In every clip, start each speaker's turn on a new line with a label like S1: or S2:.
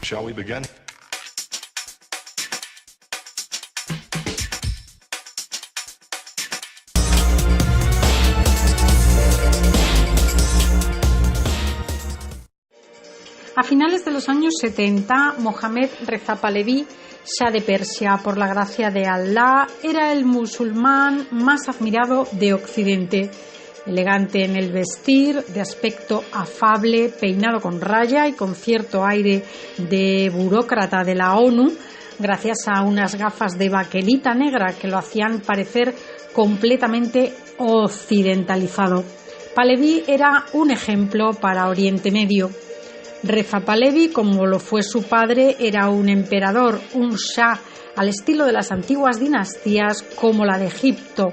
S1: Shall we begin?
S2: A finales de los años 70, Mohammad Reza Pahlavi, Shah de Persia, por la gracia de Allah, era el musulmán más admirado de Occidente. Elegante en el vestir, de aspecto afable, peinado con raya y con cierto aire de burócrata de la ONU, gracias a unas gafas de baquelita negra que lo hacían parecer completamente occidentalizado. Pahlavi era un ejemplo para Oriente Medio. Reza Pahlavi, como lo fue su padre, era un emperador, un shah, al estilo de las antiguas dinastías como la de Egipto,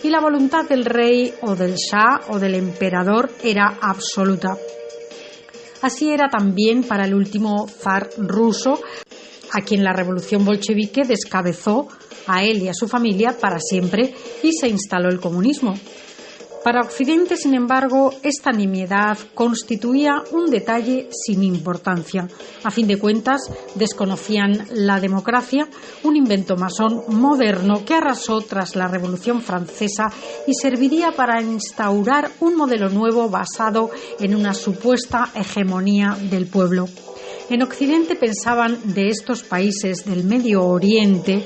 S2: y la voluntad del rey o del shah o del emperador era absoluta. Así era también para el último zar ruso, a quien la revolución bolchevique descabezó a él y a su familia para siempre y se instaló el comunismo. Para Occidente, sin embargo, esta nimiedad constituía un detalle sin importancia. A fin de cuentas, desconocían la democracia, un invento masón moderno que arrasó tras la Revolución Francesa y serviría para instaurar un modelo nuevo basado en una supuesta hegemonía del pueblo. En Occidente pensaban de estos países del Medio Oriente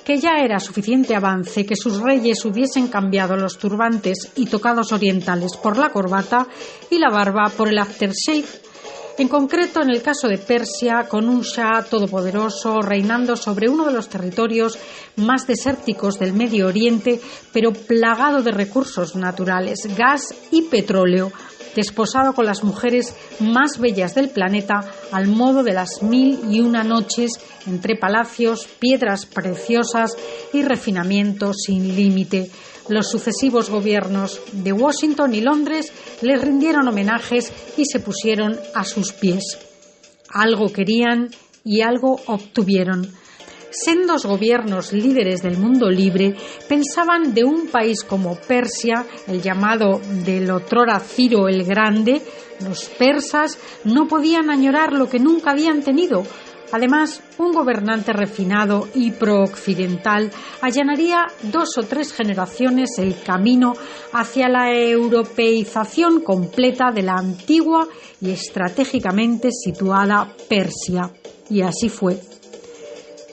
S2: que ya era suficiente avance que sus reyes hubiesen cambiado los turbantes y tocados orientales por la corbata y la barba por el aftershave. En concreto, en el caso de Persia, con un shah todopoderoso reinando sobre uno de los territorios más desérticos del Medio Oriente, pero plagado de recursos naturales, gas y petróleo, desposado con las mujeres más bellas del planeta al modo de las 1001 noches, entre palacios, piedras preciosas y refinamiento sin límite. Los sucesivos gobiernos de Washington y Londres les rindieron homenajes y se pusieron a sus pies. Algo querían y algo obtuvieron. Sendos gobiernos líderes del mundo libre pensaban de un país como Persia, el llamado del otrora Ciro el Grande. Los persas no podían añorar lo que nunca habían tenido. Además, un gobernante refinado y pro-occidental allanaría 2 o 3 generaciones el camino hacia la europeización completa de la antigua y estratégicamente situada Persia. Y así fue.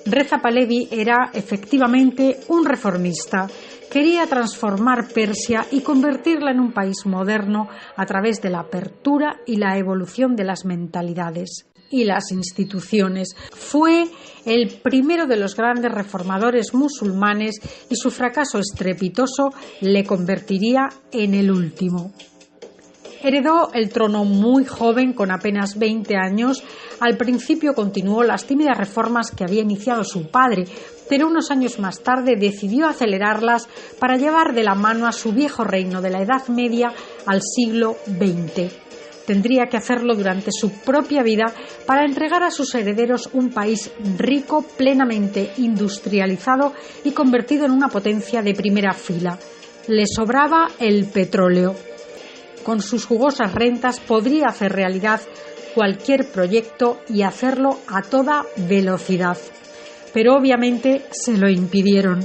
S2: Reza Pahlavi era efectivamente un reformista. Quería transformar Persia y convertirla en un país moderno a través de la apertura y la evolución de las mentalidades y las instituciones. Fue el primero de los grandes reformadores musulmanes y su fracaso estrepitoso le convertiría en el último. Heredó el trono muy joven, con apenas 20 años. Al principio continuó las tímidas reformas que había iniciado su padre, pero unos años más tarde decidió acelerarlas para llevar de la mano a su viejo reino de la Edad Media al siglo XX. Tendría que hacerlo durante su propia vida para entregar a sus herederos un país rico, plenamente industrializado y convertido en una potencia de primera fila. Le sobraba el petróleo. Con sus jugosas rentas podría hacer realidad cualquier proyecto y hacerlo a toda velocidad. Pero obviamente se lo impidieron.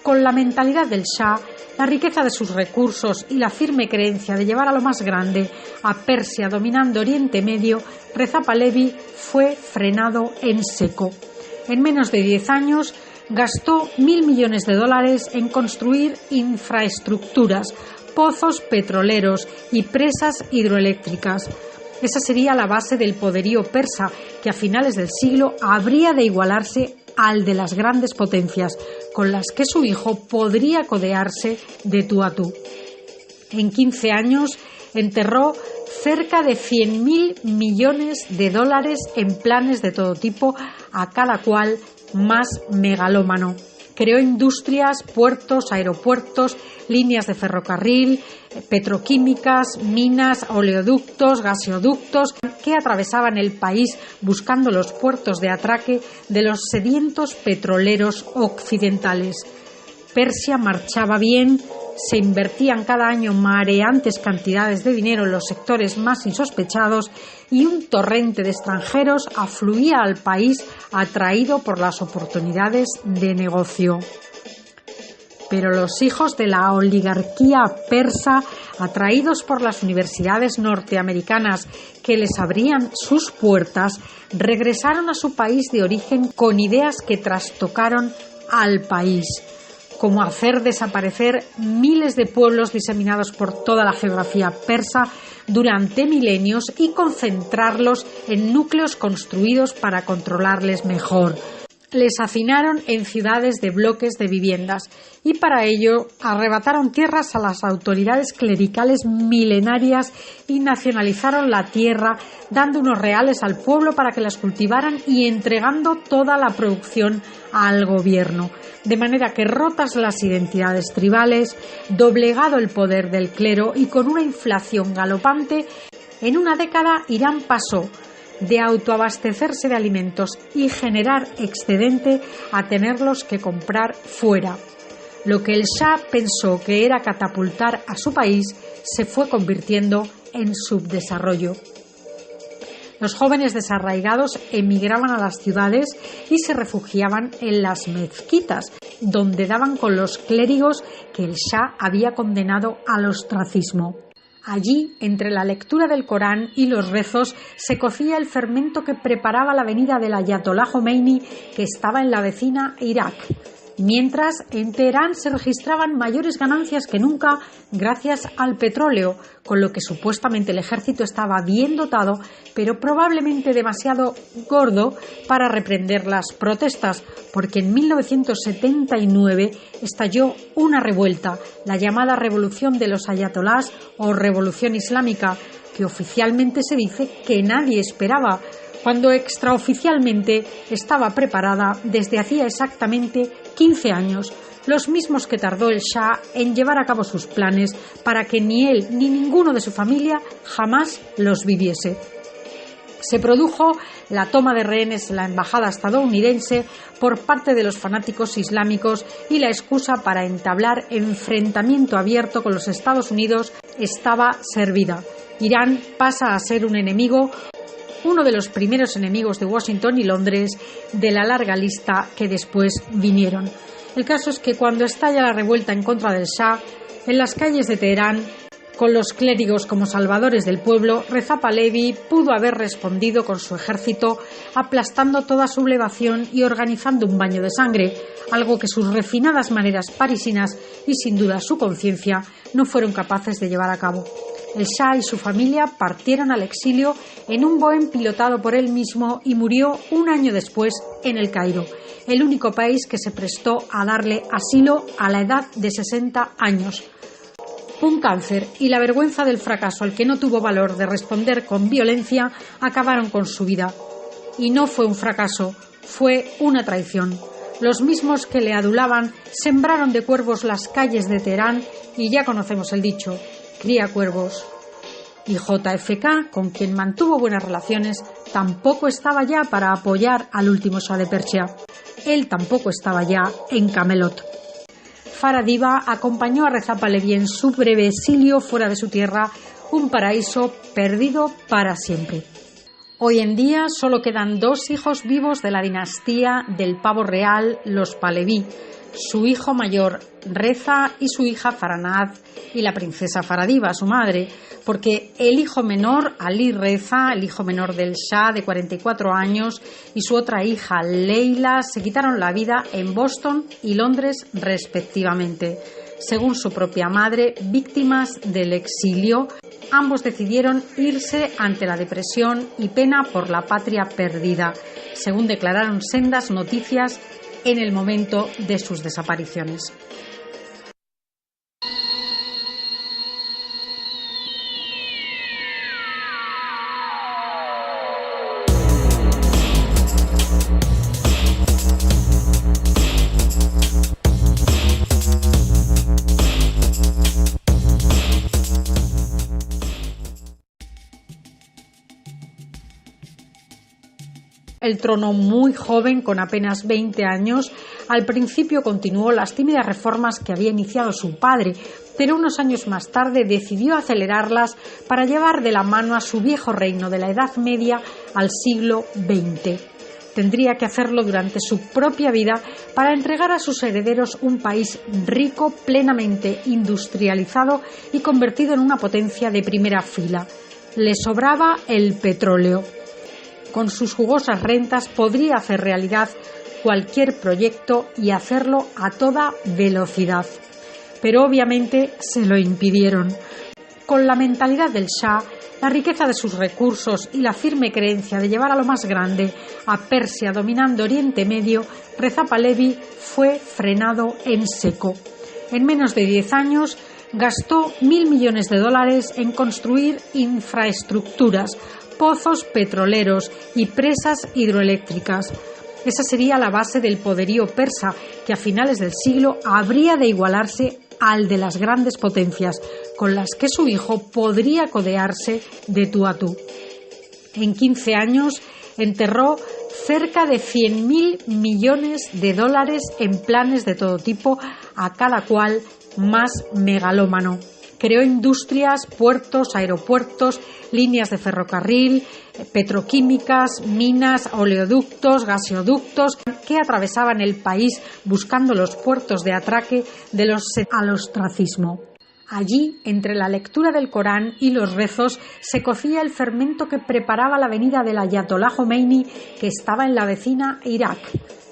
S2: Con la mentalidad del Shah, la riqueza de sus recursos y la firme creencia de llevar a lo más grande a Persia dominando Oriente Medio, Reza Pahlavi fue frenado en seco. En menos de 10 años gastó $1.000 millones en construir infraestructuras, pozos petroleros y presas hidroeléctricas. Esa sería la base del poderío persa, que a finales del siglo habría de igualarse al de las grandes potencias, con las que su hijo podría codearse de tú a tú. En 15 años enterró cerca de $100.000 millones en planes de todo tipo, a cada cual más megalómano. Creó industrias, puertos, aeropuertos, líneas de ferrocarril, petroquímicas, minas, oleoductos, gaseoductos que atravesaban el país buscando los puertos de atraque de los sedientos petroleros occidentales. Persia marchaba bien, se invertían cada año mareantes cantidades de dinero en los sectores más insospechados y un torrente de extranjeros afluía al país atraído por las oportunidades de negocio. Pero los hijos de la oligarquía persa, atraídos por las universidades norteamericanas que les abrían sus puertas, regresaron a su país de origen con ideas que trastocaron al país, como hacer desaparecer miles de pueblos diseminados por toda la geografía persa durante milenios y concentrarlos en núcleos construidos para controlarles mejor. Les hacinaron en ciudades de bloques de viviendas y para ello arrebataron tierras a las autoridades clericales milenarias y nacionalizaron la tierra, dando unos reales al pueblo para que las cultivaran y entregando toda la producción al gobierno. De manera que, rotas las identidades tribales, doblegado el poder del clero y con una inflación galopante, en una década Irán pasó de autoabastecerse de alimentos y generar excedente a tenerlos que comprar fuera. Lo que el Shah pensó que era catapultar a su país se fue convirtiendo en subdesarrollo. Los jóvenes desarraigados emigraban a las ciudades y se refugiaban en las mezquitas, donde daban con los clérigos que el Shah había condenado al ostracismo. Allí, entre la lectura del Corán y los rezos, se cocía el fermento que preparaba la venida del Ayatolá Jomeini, que estaba en la vecina Irak. Mientras, en Teherán se registraban mayores ganancias que nunca gracias al petróleo, con lo que supuestamente el ejército estaba bien dotado, pero probablemente demasiado gordo para reprender las protestas, porque en 1979 estalló una revuelta, la llamada Revolución de los Ayatolás o Revolución Islámica, que oficialmente se dice que nadie esperaba, cuando extraoficialmente estaba preparada desde hacía exactamente 15 años, los mismos que tardó el Shah en llevar a cabo sus planes para que ni él ni ninguno de su familia jamás los viviese. Se produjo la toma de rehenes en la embajada estadounidense por parte de los fanáticos islámicos y la excusa para entablar enfrentamiento abierto con los Estados Unidos estaba servida. Irán pasa a ser un enemigo, uno de los primeros enemigos de Washington y Londres de la larga lista que después vinieron. El caso es que cuando estalla la revuelta en contra del Shah, en las calles de Teherán, con los clérigos como salvadores del pueblo, Reza Pahlavi pudo haber respondido con su ejército, aplastando toda sublevación y organizando un baño de sangre, algo que sus refinadas maneras parisinas y sin duda su conciencia no fueron capaces de llevar a cabo. El Shah y su familia partieron al exilio en un Boeing pilotado por él mismo y murió un año después en El Cairo, el único país que se prestó a darle asilo a la edad de 60 años. Un cáncer y la vergüenza del fracaso al que no tuvo valor de responder con violencia acabaron con su vida. Y no fue un fracaso, fue una traición. Los mismos que le adulaban sembraron de cuervos las calles de Teherán y ya conocemos el dicho: cría cuervos. Y JFK, con quien mantuvo buenas relaciones, tampoco estaba ya para apoyar al último Shah de Persia. Él tampoco estaba ya en Camelot. Farah Diba acompañó a Reza Pahlavi en su breve exilio fuera de su tierra, un paraíso perdido para siempre. Hoy en día solo quedan 2 hijos vivos de la dinastía del pavo real, los Pahlavi, su hijo mayor Reza y su hija Faranaz y la princesa Farah Diba, su madre, porque el hijo menor, Ali Reza, el hijo menor del Shah de 44 años, y su otra hija Leila se quitaron la vida en Boston y Londres respectivamente. Según su propia madre, víctimas del exilio, ambos decidieron irse ante la depresión y pena por la patria perdida, según declararon sendas noticias en el momento de sus desapariciones. El trono muy joven, con apenas 20 años, al principio continuó las tímidas reformas que había iniciado su padre, pero unos años más tarde decidió acelerarlas para llevar de la mano a su viejo reino de la Edad Media al siglo XX. Tendría que hacerlo durante su propia vida para entregar a sus herederos un país rico, plenamente industrializado y convertido en una potencia de primera fila. Le sobraba el petróleo. Con sus jugosas rentas podría hacer realidad cualquier proyecto y hacerlo a toda velocidad. Pero obviamente se lo impidieron. Con la mentalidad del Shah, la riqueza de sus recursos y la firme creencia de llevar a lo más grande a Persia dominando Oriente Medio, Reza Pahlavi fue frenado en seco. En menos de 10 años gastó $1.000 millones en construir infraestructuras, pozos petroleros y presas hidroeléctricas. Esa sería la base del poderío persa, que a finales del siglo habría de igualarse al de las grandes potencias, con las que su hijo podría codearse de tú a tú. En 15 años enterró cerca de $100.000 millones en planes de todo tipo, a cada cual más megalómano. Creó industrias, puertos, aeropuertos, líneas de ferrocarril, petroquímicas, minas, oleoductos, gaseoductos que atravesaban el país buscando los puertos de atraque al ostracismo. Allí, entre la lectura del Corán y los rezos, se cocía el fermento que preparaba la venida del Ayatolá Jomeini, que estaba en la vecina Irak.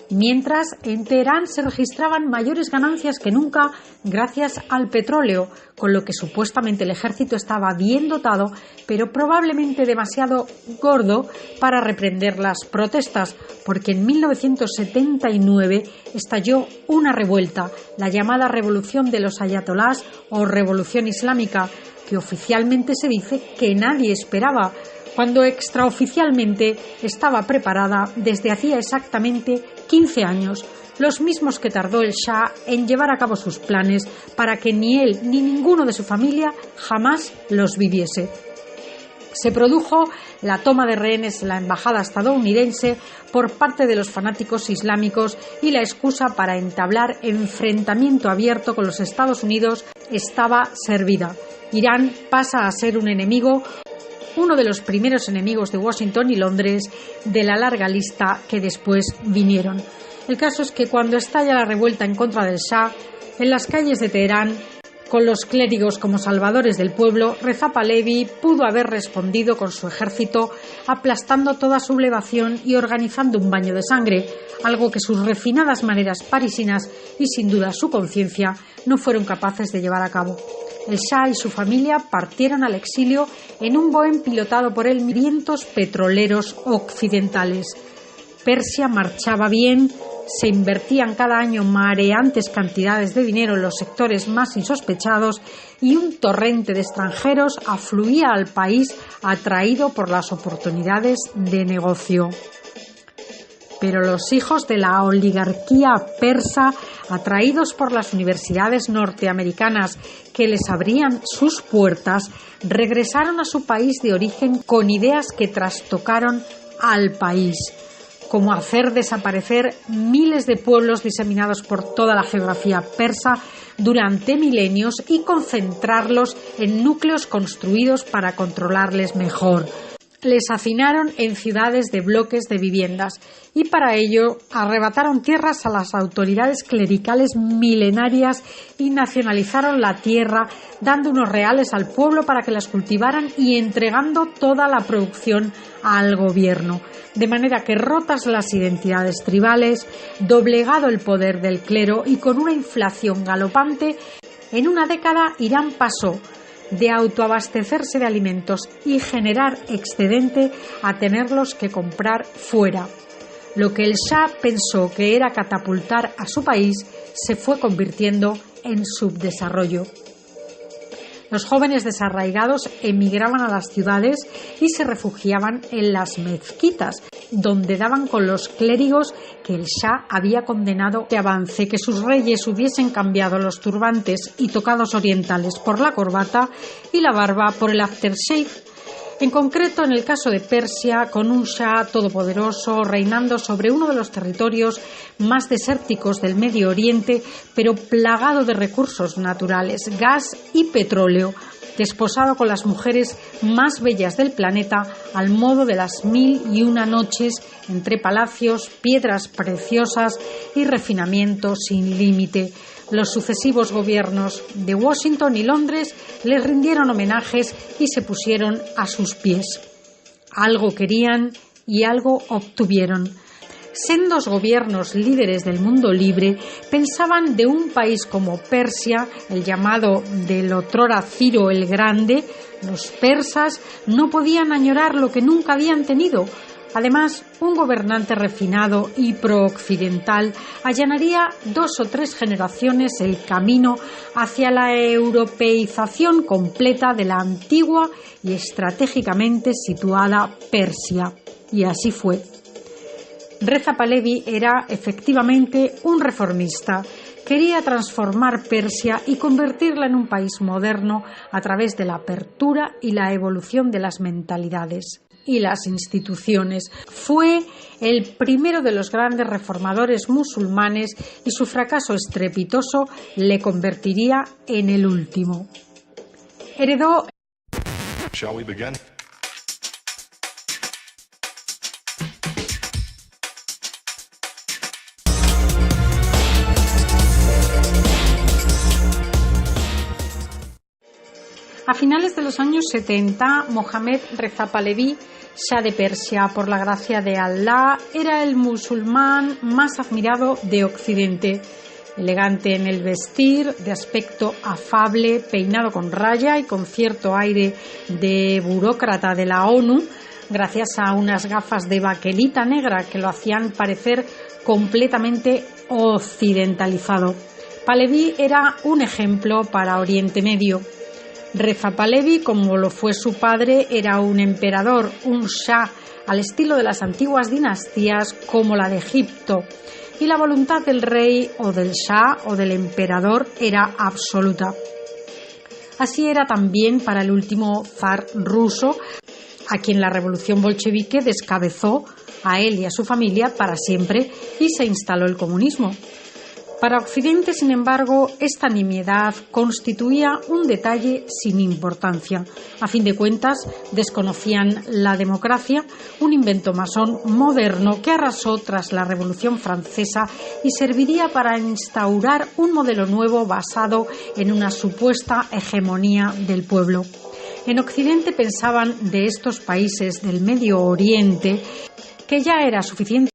S2: Mientras, en Teherán se registraban mayores ganancias que nunca gracias al petróleo, con lo que supuestamente el ejército estaba bien dotado, pero probablemente demasiado gordo para reprender las protestas, porque en 1979 estalló una revuelta, la llamada Revolución de los Ayatolás o Revolución Islámica, que oficialmente se dice que nadie esperaba, cuando extraoficialmente estaba preparada desde hacía exactamente 15 años, los mismos que tardó el Shah en llevar a cabo sus planes para que ni él ni ninguno de su familia jamás los viviese. Se produjo la toma de rehenes en la embajada estadounidense por parte de los fanáticos islámicos y la excusa para entablar enfrentamiento abierto con los Estados Unidos estaba servida. Irán pasa a ser un enemigo, uno de los primeros enemigos de Washington y Londres de la larga lista que después vinieron. El caso es que cuando estalla la revuelta en contra del Shah, en las calles de Teherán, con los clérigos como salvadores del pueblo, Reza Pahlavi pudo haber respondido con su ejército aplastando toda sublevación y organizando un baño de sangre, algo que sus refinadas maneras parisinas y sin duda su conciencia no fueron capaces de llevar a cabo. El Shah y su familia partieron al exilio en un Boeing pilotado por vientos petroleros occidentales. Persia marchaba bien, se invertían cada año mareantes cantidades de dinero en los sectores más insospechados y un torrente de extranjeros afluía al país atraído por las oportunidades de negocio. Pero los hijos de la oligarquía persa, atraídos por las universidades norteamericanas que les abrían sus puertas, regresaron a su país de origen con ideas que trastocaron al país, como hacer desaparecer miles de pueblos diseminados por toda la geografía persa durante milenios y concentrarlos en núcleos construidos para controlarles mejor. Les hacinaron en ciudades de bloques de viviendas y para ello arrebataron tierras a las autoridades clericales milenarias y nacionalizaron la tierra, dando unos reales al pueblo para que las cultivaran y entregando toda la producción al gobierno. De manera que, rotas las identidades tribales, doblegado el poder del clero y con una inflación galopante, en una década Irán pasó de autoabastecerse de alimentos y generar excedente a tenerlos que comprar fuera. Lo que el Shah pensó que era catapultar a su país se fue convirtiendo en subdesarrollo. Los jóvenes desarraigados emigraban a las ciudades y se refugiaban en las mezquitas, donde daban con los clérigos que el Shah había condenado de avance, que sus reyes hubiesen cambiado los turbantes y tocados orientales por la corbata y la barba por el aftershave. En concreto, en el caso de Persia, con un Shah todopoderoso reinando sobre uno de los territorios más desérticos del Medio Oriente, pero plagado de recursos naturales, gas y petróleo, desposado con las mujeres más bellas del planeta al modo de las 1001 noches, entre palacios, piedras preciosas y refinamiento sin límite. Los sucesivos gobiernos de Washington y Londres le rindieron homenajes y se pusieron a sus pies. Algo querían y algo obtuvieron. Sendos gobiernos líderes del mundo libre pensaban de un país como Persia, el llamado del otrora Ciro el Grande. Los persas no podían añorar lo que nunca habían tenido. Además, un gobernante refinado y pro-occidental allanaría 2 o 3 generaciones el camino hacia la europeización completa de la antigua y estratégicamente situada Persia. Y así fue. Reza Pahlavi era efectivamente un reformista. Quería transformar Persia y convertirla en un país moderno a través de la apertura y la evolución de las mentalidades y las instituciones. Fue el primero de los grandes reformadores musulmanes y su fracaso estrepitoso le convertiría en el último. Heredó.
S1: Shall we begin?
S2: A finales de los años 70, Mohammad Reza Pahlavi, Shah de Persia, por la gracia de Allah, era el musulmán más admirado de Occidente. Elegante en el vestir, de aspecto afable, peinado con raya y con cierto aire de burócrata de la ONU, gracias a unas gafas de baquelita negra que lo hacían parecer completamente occidentalizado. Pahlavi era un ejemplo para Oriente Medio. Reza Pahlavi, como lo fue su padre, era un emperador, un shah, al estilo de las antiguas dinastías como la de Egipto, y la voluntad del rey o del shah o del emperador era absoluta. Así era también para el último zar ruso, a quien la revolución bolchevique descabezó a él y a su familia para siempre y se instaló el comunismo. Para Occidente, sin embargo, esta nimiedad constituía un detalle sin importancia. A fin de cuentas, desconocían la democracia, un invento masón moderno que arrasó tras la Revolución Francesa y serviría para instaurar un modelo nuevo basado en una supuesta hegemonía del pueblo. En Occidente pensaban de estos países del Medio Oriente que ya era suficiente